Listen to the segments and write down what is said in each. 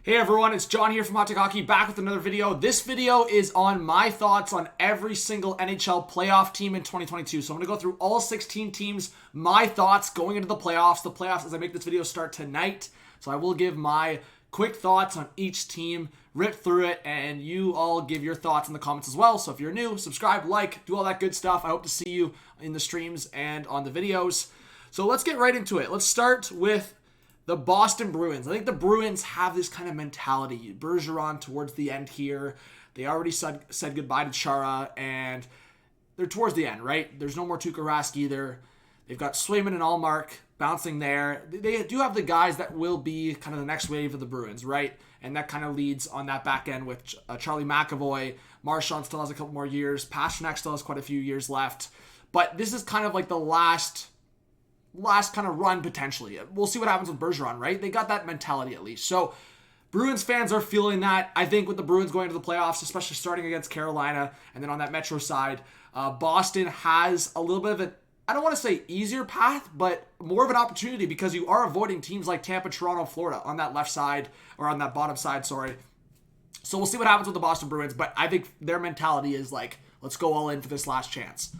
Hey everyone, it's John here from Hot Take Hockey, back with another video. This video is on my thoughts on every single NHL playoff team in 2022. So I'm going to go through all 16 teams, my thoughts going into the playoffs. The playoffs, as I make this video, start tonight. So I will give my quick thoughts on each team, rip through it, and you all give your thoughts in the comments as well. So if you're new, subscribe, like, do all that good stuff. I hope to see you in the streams and on the videos. So let's get right into it. Let's start with the Boston Bruins. I think the Bruins have this kind of mentality. Bergeron towards the end here. They already said goodbye to Chara, and they're towards the end, right? There's no more Tuukka Rask either. They've got Swayman and Allmark bouncing there. They do have the guys that will be kind of the next wave of the Bruins, right? And that kind of leads on that back end with Charlie McAvoy. Marchand still has a couple more years. Pastrnak still has quite a few years left. But this is kind of like the last kind of run potentially. We'll see what happens with Bergeron, right? They got that mentality at least. So Bruins fans are feeling that. I think with the Bruins going to the playoffs, especially starting against Carolina, and then on that Metro side, Boston has a little bit of a, I don't want to say easier path, but more of an opportunity because you are avoiding teams like Tampa, Toronto, Florida on that left side, or on that bottom side, sorry. So we'll see what happens with the Boston Bruins, but I think their mentality is like, let's go all in for this last chance.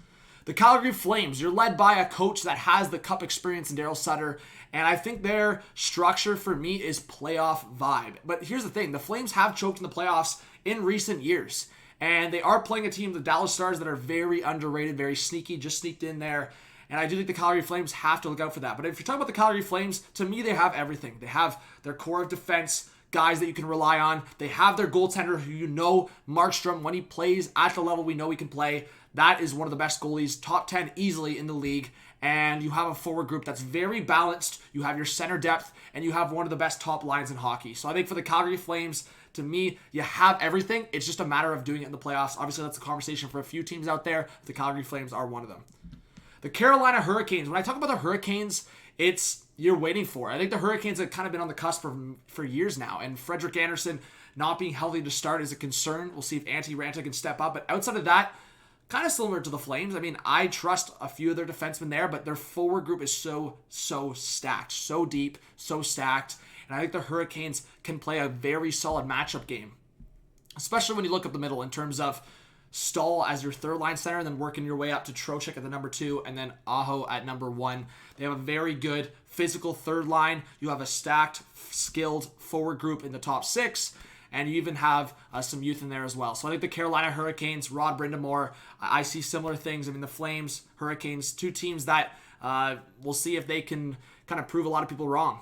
The Calgary Flames, you're led by a coach that has the cup experience in Daryl Sutter, and I think their structure for me is playoff vibe. But here's the thing, the Flames have choked in the playoffs in recent years, and they are playing a team, the Dallas Stars, that are very underrated, very sneaky, just sneaked in there, and I do think the Calgary Flames have to look out for that. But if you're talking about the Calgary Flames, to me, they have everything. They have their core of defense, guys that you can rely on. They have their goaltender who you know, Markstrom, when he plays at the level we know he can play, that is one of the best goalies, top 10 easily in the league. And you have a forward group that's very balanced. You have your center depth, and you have one of the best top lines in hockey. So I think for the Calgary Flames, to me, you have everything. It's just a matter of doing it in the playoffs. Obviously, that's a conversation for a few teams out there. The Calgary Flames are one of them. The Carolina Hurricanes. When I talk about the Hurricanes, it's you're waiting for. I think the Hurricanes have kind of been on the cusp for years now. And Frederik Andersen not being healthy to start is a concern. We'll see if Antti Raanta can step up. But outside of that, kind of similar to the Flames. I mean, I trust a few of their defensemen there, but their forward group is so stacked, so deep, so stacked. And I think the Hurricanes can play a very solid matchup game, especially when you look up the middle in terms of Stahl as your third line center, and then working your way up to Trocheck at the number 2, and then Aho at number 1. They have a very good physical third line. You have a stacked, skilled forward group in the top 6. And you even have some youth in there as well. So I think the Carolina Hurricanes, Rod Brindamore, I see similar things. I mean, the Flames, Hurricanes, two teams that we'll see if they can kind of prove a lot of people wrong.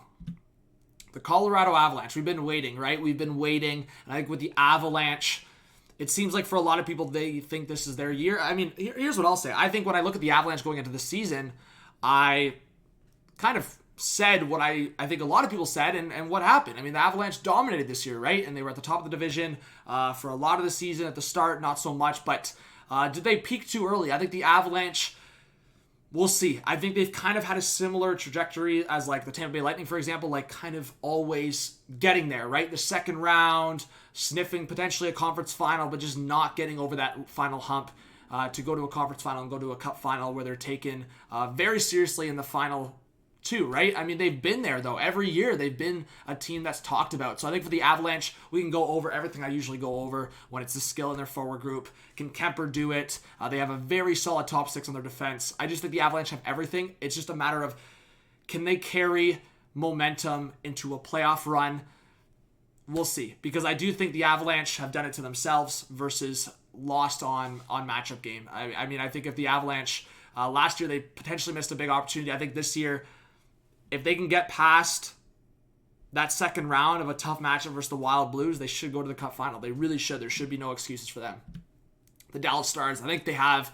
The Colorado Avalanche, we've been waiting, right? We've been waiting. And I think with the Avalanche, it seems like for a lot of people, they think this is their year. I mean, here's what I'll say. I think when I look at the Avalanche going into the season, I kind of said what I think a lot of people said and what happened. I mean, the Avalanche dominated this year, right? And they were at the top of the division for a lot of the season. At the start, not so much, but did they peak too early? I think the Avalanche, we'll see. I think they've kind of had a similar trajectory as like the Tampa Bay Lightning, for example, like kind of always getting there, right? The second round, sniffing potentially a conference final, but just not getting over that final hump to go to a conference final and go to a cup final where they're taken very seriously in the final 2, right? I mean, they've been there, though. Every year, they've been a team that's talked about. So I think for the Avalanche, we can go over everything I usually go over when it's the skill in their forward group. Can Kemper do it? They have a very solid top 6 on their defense. I just think the Avalanche have everything. It's just a matter of, can they carry momentum into a playoff run? We'll see. Because I do think the Avalanche have done it to themselves versus lost on matchup game. I mean, I think if the Avalanche, last year, they potentially missed a big opportunity. I think this year, if they can get past that second round of a tough matchup versus the Wild Blues, they should go to the Cup final. They really should. There should be no excuses for them. The Dallas Stars, I think they have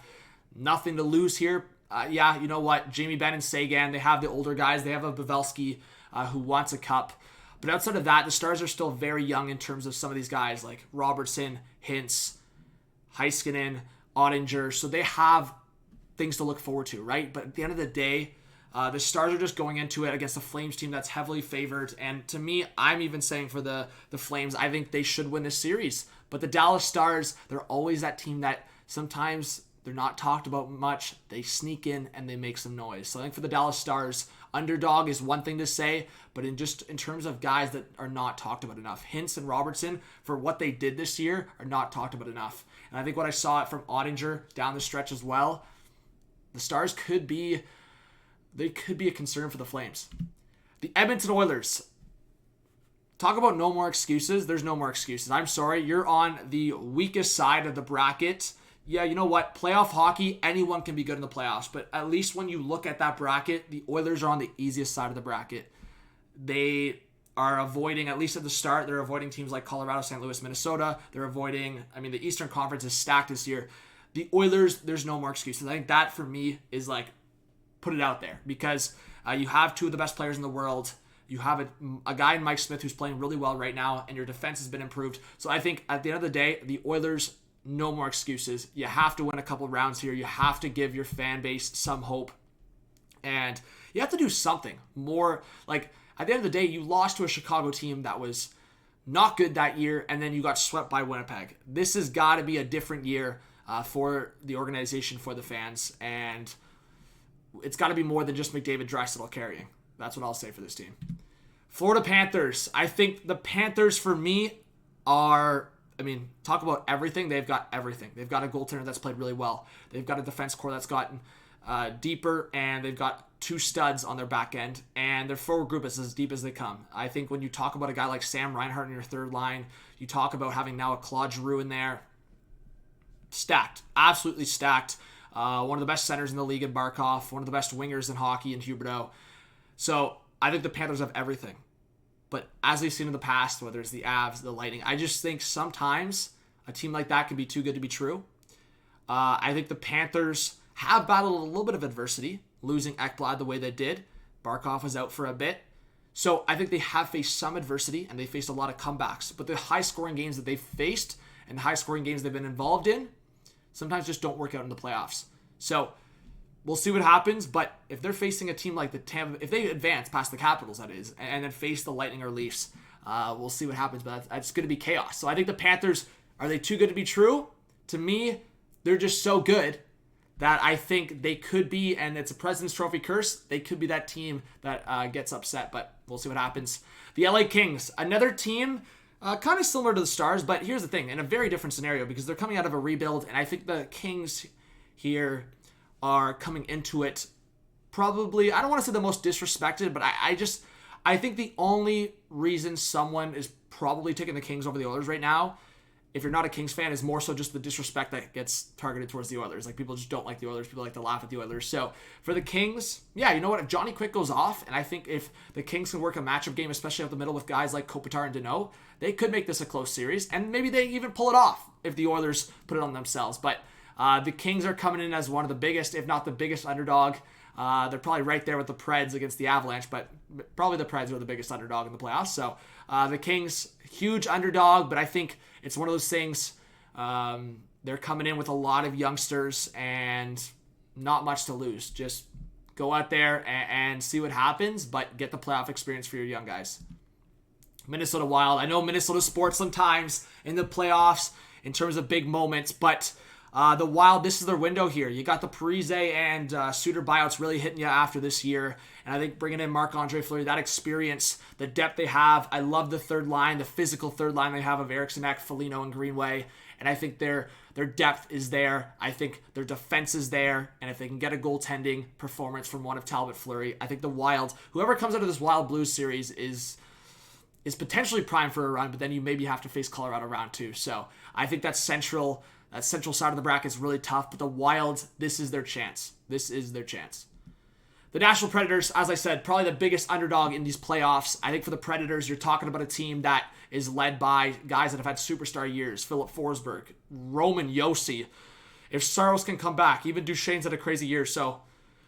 nothing to lose here. Yeah, you know what? Jamie Benn and Sagan, they have the older guys. They have a Pavelski who wants a cup. But outside of that, the Stars are still very young in terms of some of these guys like Robertson, Hintz, Heiskanen, Ottinger. So they have things to look forward to, right? But at the end of the day, the Stars are just going into it against a Flames team that's heavily favored. And to me, I'm even saying for the Flames, I think they should win this series. But the Dallas Stars, they're always that team that sometimes they're not talked about much. They sneak in and they make some noise. So I think for the Dallas Stars, Underdog is one thing to say, but in terms of guys that are not talked about enough, Hintz and Robertson, for what they did this year, are not talked about enough. And I think what I saw from Ottinger down the stretch as well, the Stars could be a concern for the Flames. The Edmonton Oilers. Talk about no more excuses. There's no more excuses. I'm sorry. You're on the weakest side of the bracket. Yeah, you know what? Playoff hockey, anyone can be good in the playoffs. But at least when you look at that bracket, the Oilers are on the easiest side of the bracket. They are avoiding, at least at the start, they're avoiding teams like Colorado, St. Louis, Minnesota. They're avoiding, the Eastern Conference is stacked this year. The Oilers, there's no more excuses. I think that, for me, is like, put it out there. Because you have two of the best players in the world. You have a guy in Mike Smith who's playing really well right now, and your defense has been improved. So I think at the end of the day, the Oilers, no more excuses. You have to win a couple rounds here. You have to give your fan base some hope. And you have to do something more. Like, at the end of the day, you lost to a Chicago team that was not good that year, and then you got swept by Winnipeg. This has got to be a different year for the organization, for the fans, and it's got to be more than just McDavid, Draisaitl carrying. That's what I'll say for this team. Florida Panthers. I think the Panthers, for me, are, talk about everything. They've got everything. They've got a goaltender that's played really well. They've got a defense core that's gotten deeper, and they've got two studs on their back end, and their forward group is as deep as they come. I think when you talk about a guy like Sam Reinhart in your third line, you talk about having now a Claude Giroux in there. Stacked. Absolutely stacked. One of the best centers in the league in Barkov. One of the best wingers in hockey in Huberdeau. So I think the Panthers have everything. But as we've seen in the past, whether it's the Avs, the Lightning, I just think sometimes a team like that can be too good to be true. I think the Panthers have battled a little bit of adversity, losing Ekblad the way they did. Barkov was out for a bit. So I think they have faced some adversity, and they faced a lot of comebacks. But the high-scoring games that they've faced and the high-scoring games they've been involved in sometimes just don't work out in the playoffs. So we'll see what happens, but if they're facing a team like the Tampa, if they advance past the Capitals, that is, and then face the Lightning or Leafs, we'll see what happens, but that's going to be chaos. So I think the Panthers, are they too good to be true? To me, they're just so good that I think they could be, and it's a President's Trophy curse, they could be that team that gets upset, but we'll see what happens. The LA Kings, another team kind of similar to the Stars, but here's the thing, in a very different scenario, because they're coming out of a rebuild, and I think the Kings here are coming into it probably, I don't want to say the most disrespected, but I think the only reason someone is probably taking the Kings over the Oilers right now, if you're not a Kings fan, is more so just the disrespect that gets targeted towards the Oilers. Like, people just don't like the Oilers. People like to laugh at the Oilers. So for the Kings, yeah, you know what? If Johnny Quick goes off, and I think if the Kings can work a matchup game, especially up the middle with guys like Kopitar and Deneau, they could make this a close series, and maybe they even pull it off if the Oilers put it on themselves. But the Kings are coming in as one of the biggest, if not the biggest underdog. They're probably right there with the Preds against the Avalanche, but probably the Preds are the biggest underdog in the playoffs. So the Kings, huge underdog, but I think it's one of those things, they're coming in with a lot of youngsters and not much to lose. Just go out there and see what happens, but get the playoff experience for your young guys. Minnesota Wild. I know Minnesota sports sometimes in the playoffs in terms of big moments, but the Wild, this is their window here. You got the Parise and Suter buyouts really hitting you after this year. And I think bringing in Marc-Andre Fleury, that experience, the depth they have. I love the third line, the physical third line they have of Eriksson, Foligno, and Greenway. And I think their depth is there. I think their defense is there. And if they can get a goaltending performance from one of Talbot Fleury, I think the Wild, whoever comes out of this Wild Blues series is potentially primed for a run, but then you maybe have to face Colorado round 2. So I think that central side of the bracket is really tough, but the Wild, this is their chance. This is their chance. The Nashville Predators, as I said, probably the biggest underdog in these playoffs. I think for the Predators, you're talking about a team that is led by guys that have had superstar years. Philip Forsberg, Roman Josi. If Saros can come back, even Duchesne's had a crazy year. So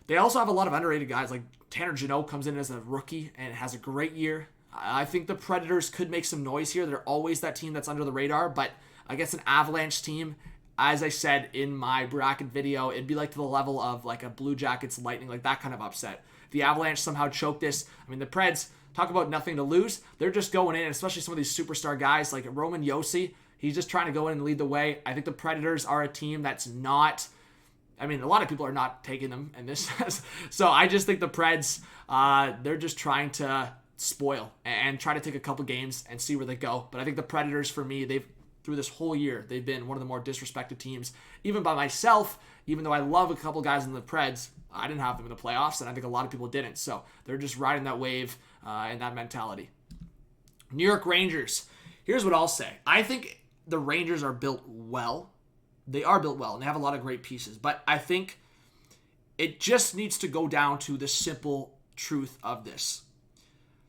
they also have a lot of underrated guys, like Tanner Jeannot comes in as a rookie and has a great year. I think the Predators could make some noise here. They're always that team that's under the radar, but against an Avalanche team, as I said in my bracket video, it'd be like to the level of like a Blue Jackets Lightning, like that kind of upset. The Avalanche somehow choked this. I mean, the Preds, talk about nothing to lose. They're just going in, especially some of these superstar guys like Roman Josi. He's just trying to go in and lead the way. I think the Predators are a team that's not I mean, a lot of people are not taking them in this. So I just think the Preds, they're just trying to spoil and try to take a couple games and see where they go. But I think the Predators, for me, through this whole year, they've been one of the more disrespected teams. Even by myself, even though I love a couple guys in the Preds, I didn't have them in the playoffs, and I think a lot of people didn't. So they're just riding that wave and that mentality. New York Rangers. Here's what I'll say. I think the Rangers are built well. They are built well, and they have a lot of great pieces. But I think it just needs to go down to the simple truth of this.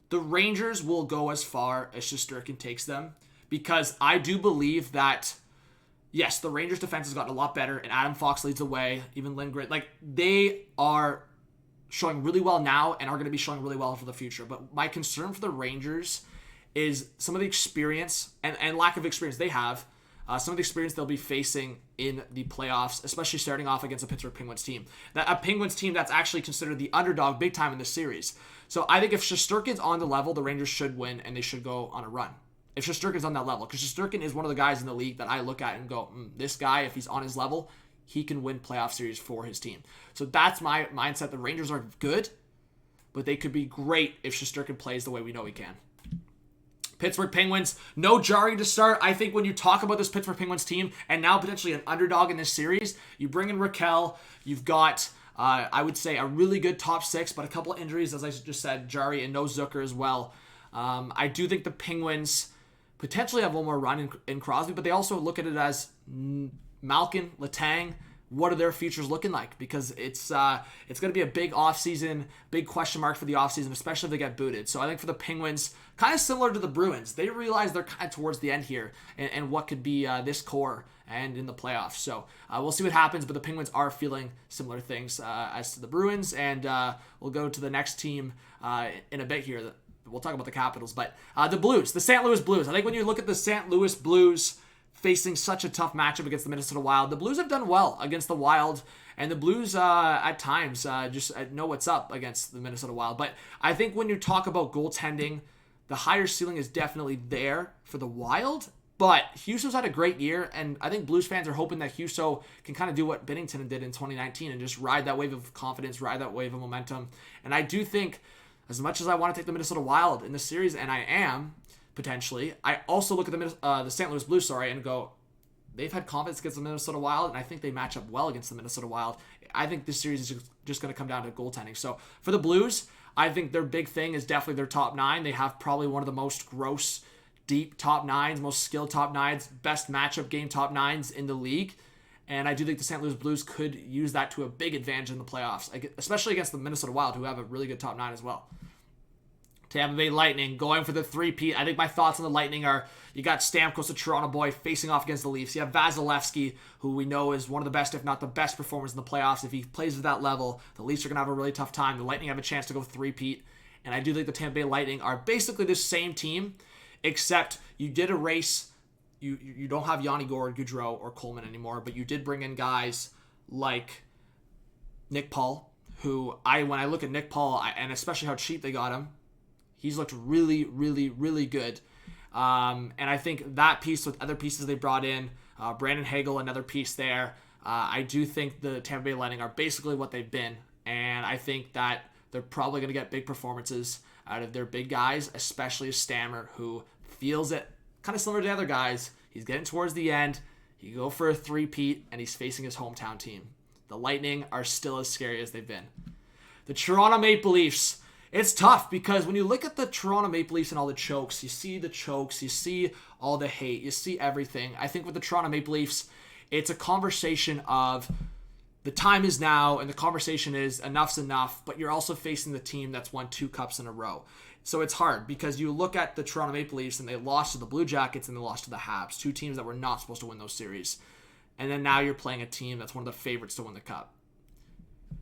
The Rangers will go as far as Shesterkin takes them, because I do believe that, yes, the Rangers' defense has gotten a lot better, and Adam Fox leads the way, even Lindgren. Like, they are showing really well now and are going to be showing really well for the future. But my concern for the Rangers is some of the experience and lack of experience they have, some of the experience they'll be facing in the playoffs, especially starting off against a Pittsburgh Penguins team. A Penguins team that's actually considered the underdog big time in this series. So I think if Shesterkin's on the level, the Rangers should win and they should go on a run. If Shesterkin's on that level, because Shesterkin is one of the guys in the league that I look at and go, this guy, if he's on his level, he can win playoff series for his team. So that's my mindset. The Rangers are good, but they could be great if Shesterkin plays the way we know he can. Pittsburgh Penguins, no Jarry to start. I think when you talk about this Pittsburgh Penguins team, and now potentially an underdog in this series, you bring in Raquel, you've got, I would say, a really good top six, but a couple of injuries, as I just said, Jarry and no Zucker as well. I do think the Penguins potentially have one more run in Crosby, but they also look at it as Malkin, Letang. What are their futures looking like? Because it's going to be a big offseason, big question mark for the offseason, especially if they get booted. So I think for the Penguins, kind of similar to the Bruins, they realize they're kind of towards the end here and what could be this core and in the playoffs. So we'll see what happens, but the Penguins are feeling similar things as to the Bruins, and we'll go to the next team in a bit here. We'll talk about the Capitals, but the Blues, the St. Louis Blues. I think when you look at the St. Louis Blues facing such a tough matchup against the Minnesota Wild, the Blues have done well against the Wild, and the Blues at times just know what's up against the Minnesota Wild. But I think when you talk about goaltending, the higher ceiling is definitely there for the Wild, but Husso's had a great year, and I think Blues fans are hoping that Husso can kind of do what Binnington did in 2019 and just ride that wave of confidence, ride that wave of momentum. And I do think, as much as I want to take the Minnesota Wild in this series, and I am, potentially, I also look at the St. Louis Blues, and go, they've had confidence against the Minnesota Wild, and I think they match up well against the Minnesota Wild. I think this series is just going to come down to goaltending. So for the Blues, I think their big thing is definitely their top nine. They have probably one of the most gross, deep top nines, most skilled top nines, best matchup game top nines in the league. And I do think the St. Louis Blues could use that to a big advantage in the playoffs, especially against the Minnesota Wild, who have a really good top nine as well. Tampa Bay Lightning going for the three-peat. I think my thoughts on the Lightning are, you got Stamkos, the Toronto boy, facing off against the Leafs. You have Vasilevsky, who we know is one of the best, if not the best performers in the playoffs. If he plays at that level, the Leafs are going to have a really tough time. The Lightning have a chance to go three-peat. And I do think the Tampa Bay Lightning are basically the same team, except you did erase, you don't have Yanni Gourde, or Coleman anymore, but you did bring in guys like Nick Paul, who when I look at Nick Paul, and especially how cheap they got him, he's looked really, really, really good. And I think that piece with other pieces they brought in, Brandon Hagel, another piece there, I do think the Tampa Bay Lightning are basically what they've been. And I think that they're probably going to get big performances out of their big guys, especially Stammer, who feels it kind of similar to the other guys. He's getting towards the end. He go for a three-peat, and he's facing his hometown team. The Lightning are still as scary as they've been. The Toronto Maple Leafs. It's tough because when you look at the Toronto Maple Leafs and all the chokes, you see the chokes, you see all the hate, you see everything. I think with the Toronto Maple Leafs, it's a conversation of the time is now, and the conversation is enough's enough, but you're also facing the team that's won 2 cups in a row. So it's hard because you look at the Toronto Maple Leafs and they lost to the Blue Jackets and they lost to the Habs, 2 teams that were not supposed to win those series. And then now you're playing a team that's one of the favorites to win the cup.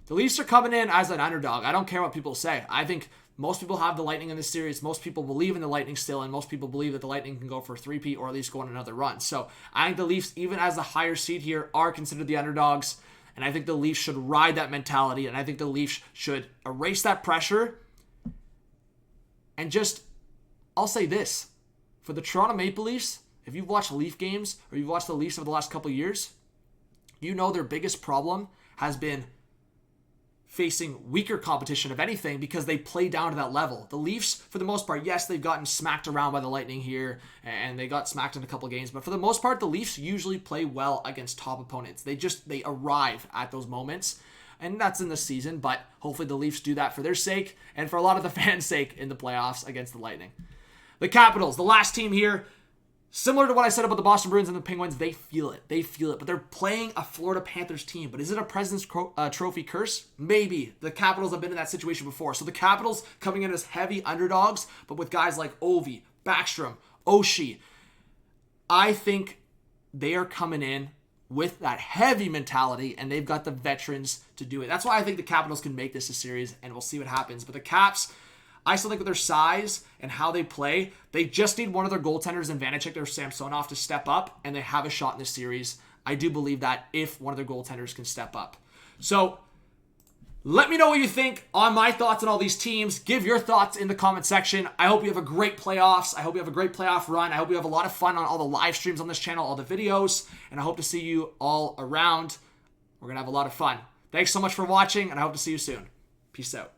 The Leafs are coming in as an underdog. I don't care what people say. I think most people have the Lightning in this series. Most people believe in the Lightning still, and most people believe that the Lightning can go for a three-peat or at least go on another run. So I think the Leafs, even as the higher seed here, are considered the underdogs, and I think the Leafs should ride that mentality, and I think the Leafs should erase that pressure and just, I'll say this, for the Toronto Maple Leafs, if you've watched Leaf games or you've watched the Leafs over the last couple of years, you know their biggest problem has been facing weaker competition, if anything, because they play down to that level. The Leafs, for the most part, yes, they've gotten smacked around by the Lightning here, and they got smacked in a couple games, but for the most part, the Leafs usually play well against top opponents. They arrive at those moments, and that's in the season, but hopefully the Leafs do that for their sake, and for a lot of the fans' sake in the playoffs against the Lightning. The Capitals, the last team here, similar to what I said about the Boston Bruins and the Penguins, they feel it, but they're playing a Florida Panthers team. But is it a President's Trophy curse? Maybe. The Capitals have been in that situation before. So the Capitals coming in as heavy underdogs, but with guys like Ovi, Backstrom, Oshie, I think they are coming in with that heavy mentality, and they've got the veterans to do it. That's why I think the Capitals can make this a series, and we'll see what happens. But the Caps, I still think with their size and how they play, they just need one of their goaltenders in Vanacek or Samsonov to step up, and they have a shot in this series. I do believe that if one of their goaltenders can step up. So let me know what you think on my thoughts on all these teams. Give your thoughts in the comment section. I hope you have a great playoffs. I hope you have a great playoff run. I hope you have a lot of fun on all the live streams on this channel, all the videos, and I hope to see you all around. We're going to have a lot of fun. Thanks so much for watching, and I hope to see you soon. Peace out.